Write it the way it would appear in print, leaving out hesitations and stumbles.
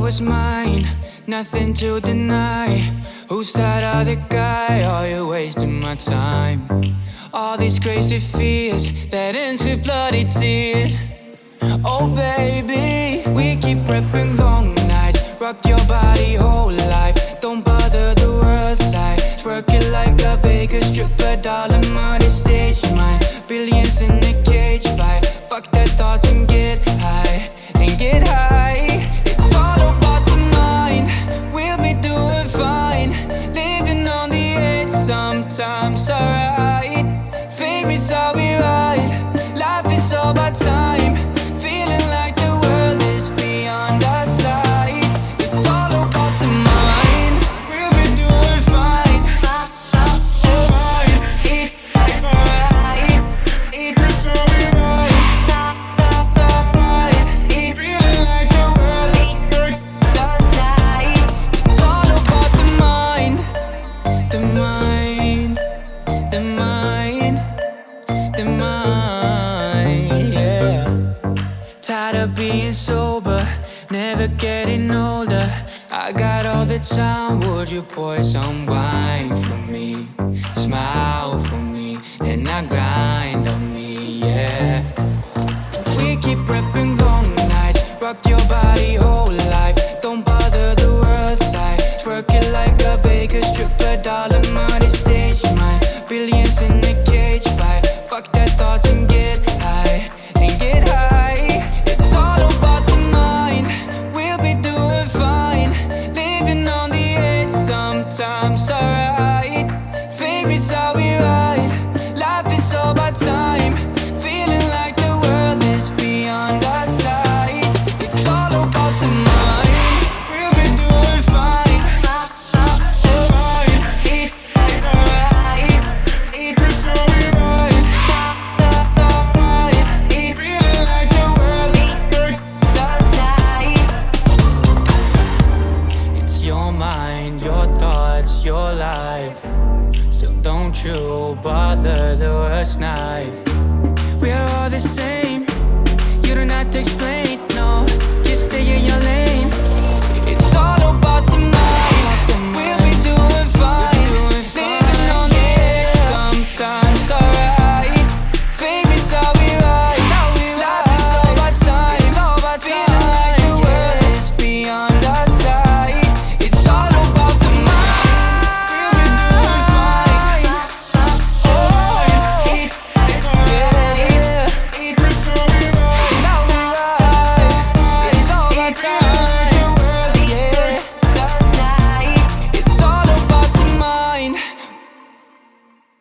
was mine, nothing to deny. Who's that other guy? Are you wasting my time? All these crazy fears that ends with bloody tears. Oh baby, we keep prepping long nights. Rock your body whole life, don't bother the world side. Twerk it like a Vegas stripper, dollar money stage mine. Billions in a cage fight. Fuck their thoughts and get high, and get high. It's all about the mind, we'll be doing fine. Living on the edge sometimes, alright. Fame is how we ride, life is all about time. Feeling like the world is beyond our sight. It's all about the mind, we'll be doing fine. Alright, eat right, eat is how we ride. Feeling like the world is beyond our sight. It's all about the mind, the mind, the mind, the mind, yeah. Tired of being sober, never getting older. I got all the time, would you pour some wine for me? Smile for me, and not grind on me, yeah. We keep prepping long nights, rock your body whole life. Don't bother the world side, twerk it like a Vegas stripper, dollar money stage mine. Billions in a cage fight, fuck their thoughts and get high, and get high. It's all about the mind, we'll be doing fine. Living on the edge sometimes, alright. Fame is how we ride, life is all about time. Feeling like the world is beyond our sight. It's all about the mind, we'll be doing fine. Alright, eat right, eat is how we ride. Eat, feeling like the world is beyond our sight. It's your mind, your thoughts, your life. So don't you bother the worst knife. We are all the same, you don't have to explain, no. Just stay in your lane.